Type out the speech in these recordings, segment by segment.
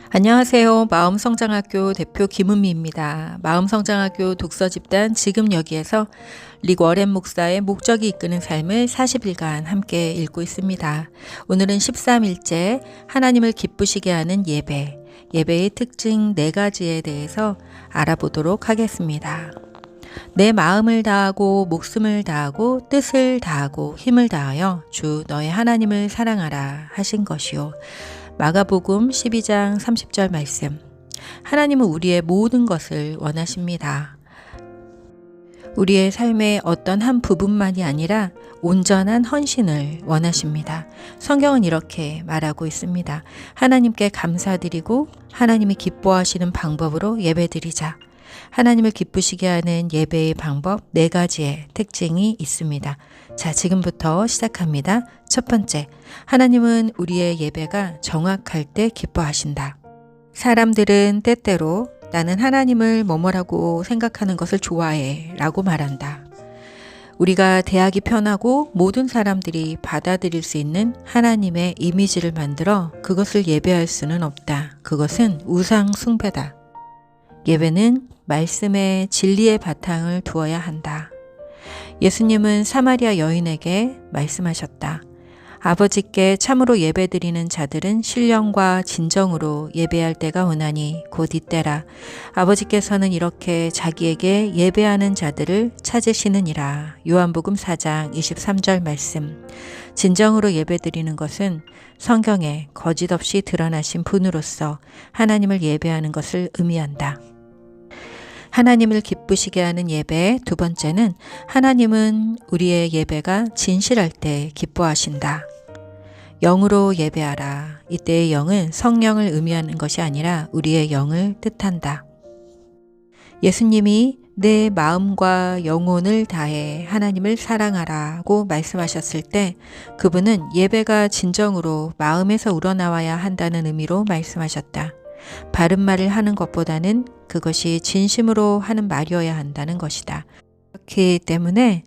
안녕하세요. 마음성장학교 대표 김은미입니다. 마음성장학교 독서집단 지금 여기에서 릭 워렌 목사의 목적이 이끄는 삶을 40일간 함께 읽고 있습니다. 오늘은 13일째 하나님을 기쁘시게 하는 예배, 예배의 특징 4가지에 대해서 알아보도록 하겠습니다. 내 마음을 다하고 목숨을 다하고 뜻을 다하고 힘을 다하여 주 너의 하나님을 사랑하라 하신 것이요. 마가복음 12장 30절 말씀. 하나님은 우리의 모든 것을 원하십니다. 우리의 삶의 어떤 한 부분만이 아니라 온전한 헌신을 원하십니다. 성경은 이렇게 말하고 있습니다. 하나님께 감사드리고 하나님이 기뻐하시는 방법으로 예배드리자. 하나님을 기쁘시게 하는 예배의 방법 4가지의 특징이 있습니다. 자, 지금부터 시작합니다. 첫 번째, 하나님은 우리의 예배가 정확할 때 기뻐하신다. 사람들은 때때로 나는 하나님을 뭐뭐라고 생각하는 것을 좋아해 라고 말한다. 우리가 대하기 편하고 모든 사람들이 받아들일 수 있는 하나님의 이미지를 만들어 그것을 예배할 수는 없다. 그것은 우상 숭배다. 예배는 말씀의 진리의 바탕을 두어야 한다. 예수님은 사마리아 여인에게 말씀하셨다. 아버지께 참으로 예배드리는 자들은 신령과 진정으로 예배할 때가 오나니 곧 이때라. 아버지께서는 이렇게 자기에게 예배하는 자들을 찾으시느니라. 요한복음 4장 23절 말씀. 진정으로 예배드리는 것은 성경에 거짓 없이 드러나신 분으로서 하나님을 예배하는 것을 의미한다. 하나님을 기쁘시게 하는 예배 두 번째는 하나님은 우리의 예배가 진실할 때 기뻐하신다. 영으로 예배하라. 이때의 영은 성령을 의미하는 것이 아니라 우리의 영을 뜻한다. 예수님이 내 마음과 영혼을 다해 하나님을 사랑하라고 말씀하셨을 때 그분은 예배가 진정으로 마음에서 우러나와야 한다는 의미로 말씀하셨다. 바른 말을 하는 것보다는 그것이 진심으로 하는 말이어야 한다는 것이다. 그렇기 때문에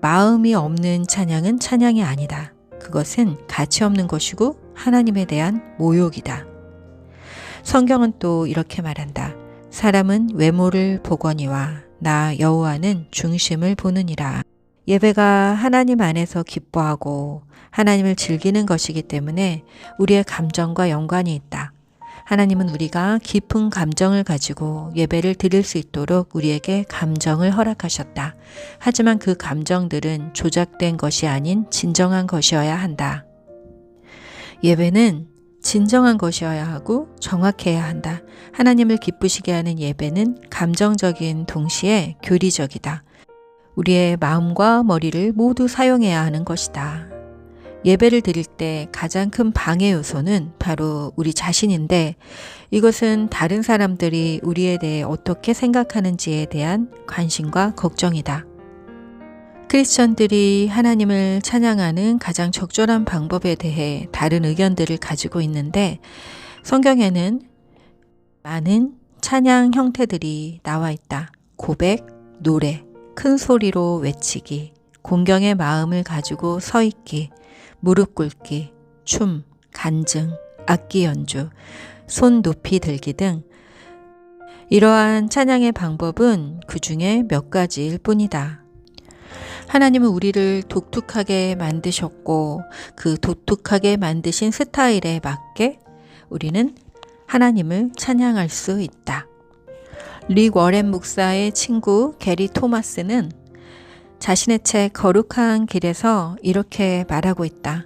마음이 없는 찬양은 찬양이 아니다. 그것은 가치 없는 것이고 하나님에 대한 모욕이다. 성경은 또 이렇게 말한다. 사람은 외모를 보거니와 나 여호와는 중심을 보느니라. 예배가 하나님 안에서 기뻐하고 하나님을 즐기는 것이기 때문에 우리의 감정과 연관이 있다. 하나님은 우리가 깊은 감정을 가지고 예배를 드릴 수 있도록 우리에게 감정을 허락하셨다. 하지만 그 감정들은 조작된 것이 아닌 진정한 것이어야 한다. 예배는 진정한 것이어야 하고 정확해야 한다. 하나님을 기쁘시게 하는 예배는 감정적인 동시에 교리적이다. 우리의 마음과 머리를 모두 사용해야 하는 것이다. 예배를 드릴 때 가장 큰 방해 요소는 바로 우리 자신인데 이것은 다른 사람들이 우리에 대해 어떻게 생각하는지에 대한 관심과 걱정이다. 크리스천들이 하나님을 찬양하는 가장 적절한 방법에 대해 다른 의견들을 가지고 있는데 성경에는 많은 찬양 형태들이 나와 있다. 고백, 노래, 큰 소리로 외치기, 공경의 마음을 가지고 서 있기, 무릎 꿇기, 춤, 간증, 악기 연주, 손 높이 들기 등 이러한 찬양의 방법은 그 중에 몇 가지일 뿐이다. 하나님은 우리를 독특하게 만드셨고 그 독특하게 만드신 스타일에 맞게 우리는 하나님을 찬양할 수 있다. 릭 워렌 목사의 친구 게리 토마스는 자신의 책 거룩한 길에서 이렇게 말하고 있다.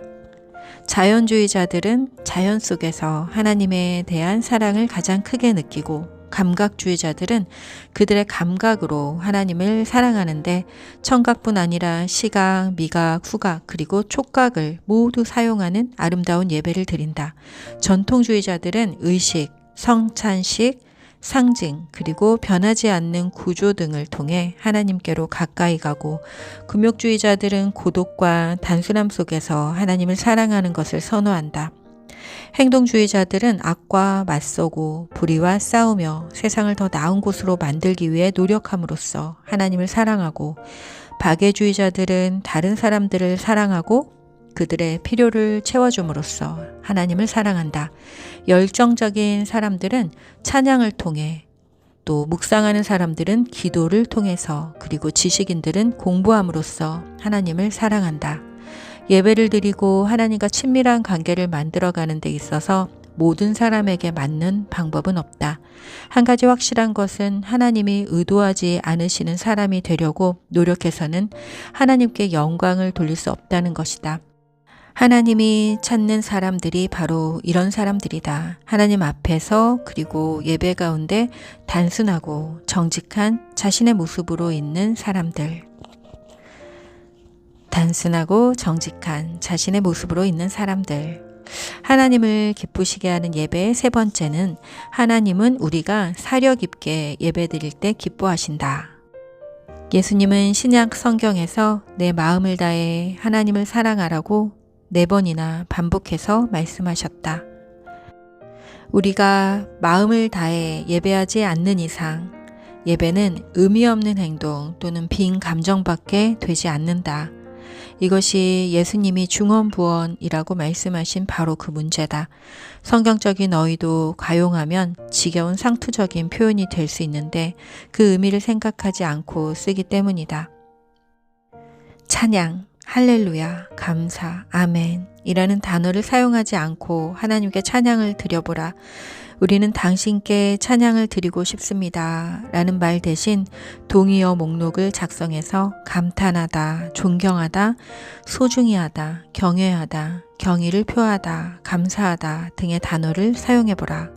자연주의자들은 자연 속에서 하나님에 대한 사랑을 가장 크게 느끼고 감각주의자들은 그들의 감각으로 하나님을 사랑하는데 청각뿐 아니라 시각, 미각, 후각 그리고 촉각을 모두 사용하는 아름다운 예배를 드린다. 전통주의자들은 의식, 성찬식, 상징 그리고 변하지 않는 구조 등을 통해 하나님께로 가까이 가고 금욕주의자들은 고독과 단순함 속에서 하나님을 사랑하는 것을 선호한다. 행동주의자들은 악과 맞서고 불의와 싸우며 세상을 더 나은 곳으로 만들기 위해 노력함으로써 하나님을 사랑하고 박애주의자들은 다른 사람들을 사랑하고 그들의 필요를 채워줌으로써 하나님을 사랑한다. 열정적인 사람들은 찬양을 통해, 또 묵상하는 사람들은 기도를 통해서, 그리고 지식인들은 공부함으로써 하나님을 사랑한다. 예배를 드리고 하나님과 친밀한 관계를 만들어가는 데 있어서 모든 사람에게 맞는 방법은 없다. 한 가지 확실한 것은 하나님이 의도하지 않으시는 사람이 되려고 노력해서는 하나님께 영광을 돌릴 수 없다는 것이다. 하나님이 찾는 사람들이 바로 이런 사람들이다. 하나님 앞에서 그리고 예배 가운데 단순하고 정직한 자신의 모습으로 있는 사람들. 단순하고 정직한 자신의 모습으로 있는 사람들. 하나님을 기쁘시게 하는 예배의 세 번째는 하나님은 우리가 사려 깊게 예배드릴 때 기뻐하신다. 예수님은 신약 성경에서 내 마음을 다해 하나님을 사랑하라고 4번이나 반복해서 말씀하셨다. 우리가 마음을 다해 예배하지 않는 이상 예배는 의미 없는 행동 또는 빈 감정밖에 되지 않는다. 이것이 예수님이 중언부언이라고 말씀하신 바로 그 문제다. 성경적인 어휘도 가용하면 지겨운 상투적인 표현이 될 수 있는데 그 의미를 생각하지 않고 쓰기 때문이다. 찬양, 할렐루야, 감사, 아멘 이라는 단어를 사용하지 않고 하나님께 찬양을 드려보라. 우리는 당신께 찬양을 드리고 싶습니다. 라는 말 대신 동의어 목록을 작성해서 감탄하다, 존경하다, 소중히 하다, 경외하다, 경의를 표하다, 감사하다 등의 단어를 사용해보라.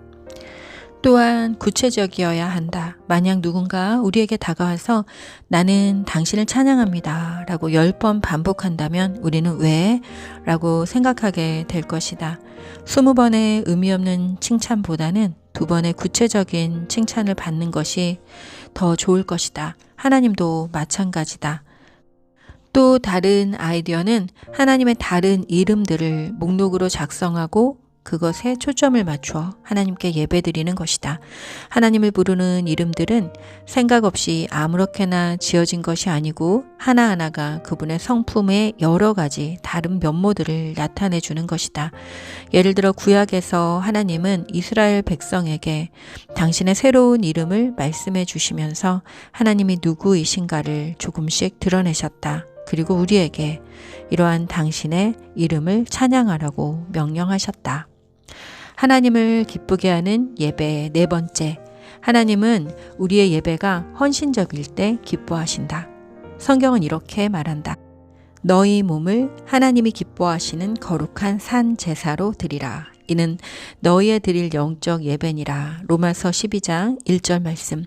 또한 구체적이어야 한다. 만약 누군가 우리에게 다가와서 나는 당신을 찬양합니다. 라고 10번 반복한다면 우리는 왜? 라고 생각하게 될 것이다. 20번의 의미 없는 칭찬보다는 2번의 구체적인 칭찬을 받는 것이 더 좋을 것이다. 하나님도 마찬가지다. 또 다른 아이디어는 하나님의 다른 이름들을 목록으로 작성하고 그것에 초점을 맞춰 하나님께 예배드리는 것이다. 하나님을 부르는 이름들은 생각 없이 아무렇게나 지어진 것이 아니고 하나하나가 그분의 성품의 여러 가지 다른 면모들을 나타내 주는 것이다. 예를 들어 구약에서 하나님은 이스라엘 백성에게 당신의 새로운 이름을 말씀해 주시면서 하나님이 누구이신가를 조금씩 드러내셨다. 그리고 우리에게 이러한 당신의 이름을 찬양하라고 명령하셨다. 하나님을 기쁘게 하는 예배의 4번째, 하나님은 우리의 예배가 헌신적일 때 기뻐하신다. 성경은 이렇게 말한다. 너희 몸을 하나님이 기뻐하시는 거룩한 산 제사로 드리라. 이는 너희의 드릴 영적 예배니라. 로마서 12장 1절 말씀.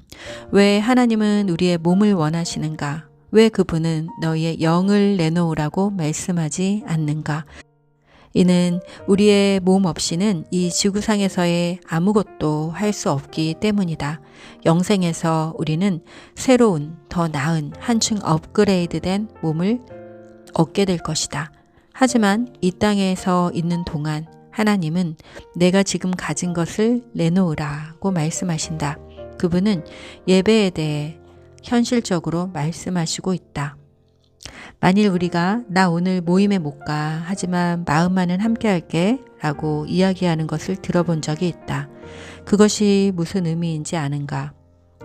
왜 하나님은 우리의 몸을 원하시는가? 왜 그분은 너희의 영을 내놓으라고 말씀하지 않는가? 이는 우리의 몸 없이는 이 지구상에서의 아무것도 할 수 없기 때문이다. 영생에서 우리는 새로운, 더 나은, 한층 업그레이드된 몸을 얻게 될 것이다. 하지만 이 땅에서 있는 동안 하나님은 내가 지금 가진 것을 내놓으라고 말씀하신다. 그분은 예배에 대해 현실적으로 말씀하시고 있다. 만일 우리가 나 오늘 모임에 못 가. 하지만 마음만은 함께 할게. 라고 이야기하는 것을 들어본 적이 있다. 그것이 무슨 의미인지 아는가?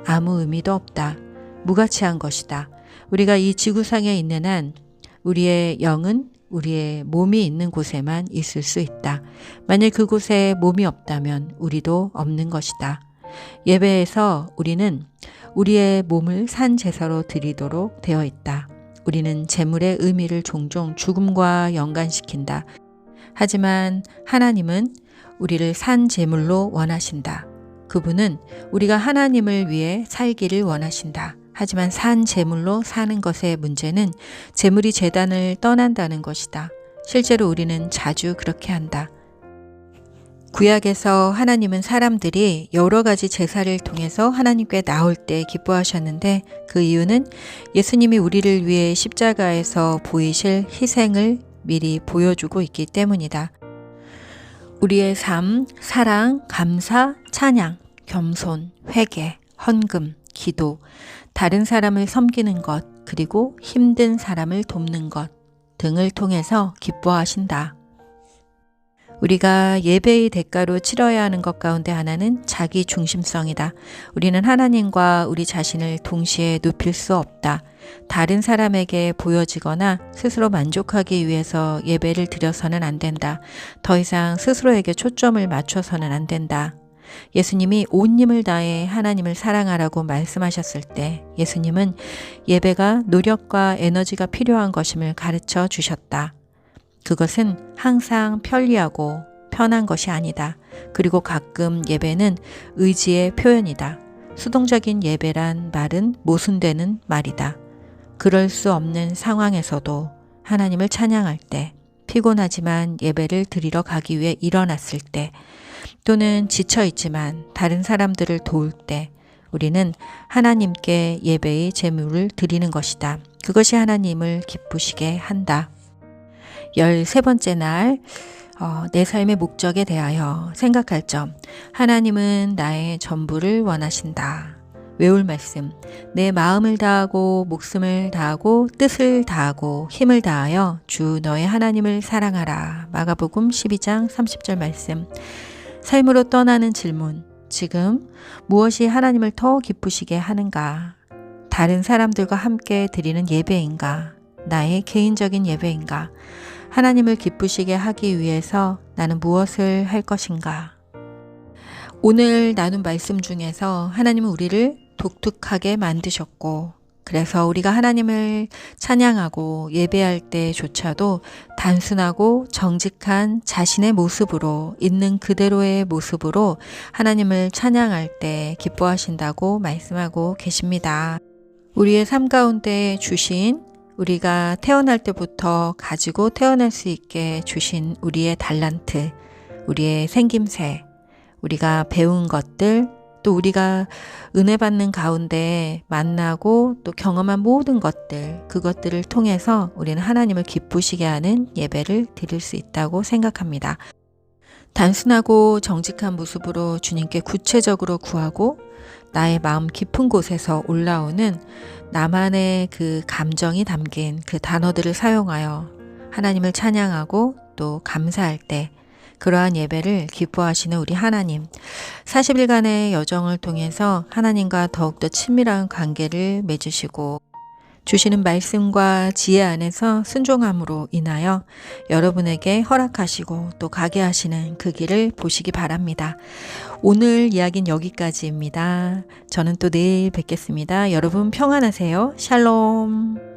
아무 의미도 없다. 무가치한 것이다. 우리가 이 지구상에 있는 한 우리의 영은 우리의 몸이 있는 곳에만 있을 수 있다. 만일 그곳에 몸이 없다면 우리도 없는 것이다. 예배에서 우리는 우리의 몸을 산 제사로 드리도록 되어 있다. 우리는 제물의 의미를 종종 죽음과 연관시킨다. 하지만 하나님은 우리를 산 제물로 원하신다. 그분은 우리가 하나님을 위해 살기를 원하신다. 하지만 산 제물로 사는 것의 문제는 제물이 제단을 떠난다는 것이다. 실제로 우리는 자주 그렇게 한다. 구약에서 하나님은 사람들이 여러 가지 제사를 통해서 하나님께 나올 때 기뻐하셨는데 그 이유는 예수님이 우리를 위해 십자가에서 보이실 희생을 미리 보여주고 있기 때문이다. 우리의 삶, 사랑, 감사, 찬양, 겸손, 회개, 헌금, 기도, 다른 사람을 섬기는 것, 그리고 힘든 사람을 돕는 것 등을 통해서 기뻐하신다. 우리가 예배의 대가로 치러야 하는 것 가운데 하나는 자기 중심성이다. 우리는 하나님과 우리 자신을 동시에 높일 수 없다. 다른 사람에게 보여지거나 스스로 만족하기 위해서 예배를 드려서는 안 된다. 더 이상 스스로에게 초점을 맞춰서는 안 된다. 예수님이 온 힘을 다해 하나님을 사랑하라고 말씀하셨을 때 예수님은 예배가 노력과 에너지가 필요한 것임을 가르쳐 주셨다. 그것은 항상 편리하고 편한 것이 아니다. 그리고 가끔 예배는 의지의 표현이다. 수동적인 예배란 말은 모순되는 말이다. 그럴 수 없는 상황에서도 하나님을 찬양할 때, 피곤하지만 예배를 드리러 가기 위해 일어났을 때, 또는 지쳐있지만 다른 사람들을 도울 때 우리는 하나님께 예배의 제물을 드리는 것이다. 그것이 하나님을 기쁘시게 한다. 13번째 날, 내 삶의 목적에 대하여 생각할 점. 하나님은 나의 전부를 원하신다. 외울 말씀. 내 마음을 다하고 목숨을 다하고 뜻을 다하고 힘을 다하여 주 너의 하나님을 사랑하라. 마가복음 12장 30절 말씀. 삶으로 떠나는 질문. 지금 무엇이 하나님을 더 기쁘시게 하는가? 다른 사람들과 함께 드리는 예배인가? 나의 개인적인 예배인가? 하나님을 기쁘시게 하기 위해서 나는 무엇을 할 것인가? 오늘 나눈 말씀 중에서 하나님은 우리를 독특하게 만드셨고, 그래서 우리가 하나님을 찬양하고 예배할 때조차도 단순하고 정직한 자신의 모습으로, 있는 그대로의 모습으로 하나님을 찬양할 때 기뻐하신다고 말씀하고 계십니다. 우리의 삶 가운데 주신, 우리가 태어날 때부터 가지고 태어날 수 있게 주신 우리의 달란트, 우리의 생김새, 우리가 배운 것들, 또 우리가 은혜 받는 가운데 만나고 또 경험한 모든 것들, 그것들을 통해서 우리는 하나님을 기쁘시게 하는 예배를 드릴 수 있다고 생각합니다. 단순하고 정직한 모습으로 주님께 구체적으로 구하고 나의 마음 깊은 곳에서 올라오는 나만의 그 감정이 담긴 그 단어들을 사용하여 하나님을 찬양하고 또 감사할 때 그러한 예배를 기뻐하시는 우리 하나님, 40일간의 여정을 통해서 하나님과 더욱더 친밀한 관계를 맺으시고 주시는 말씀과 지혜 안에서 순종함으로 인하여 여러분에게 허락하시고 또 가게 하시는 그 길을 보시기 바랍니다. 오늘 이야기는 여기까지입니다. 저는 또 내일 뵙겠습니다. 여러분 평안하세요. 샬롬.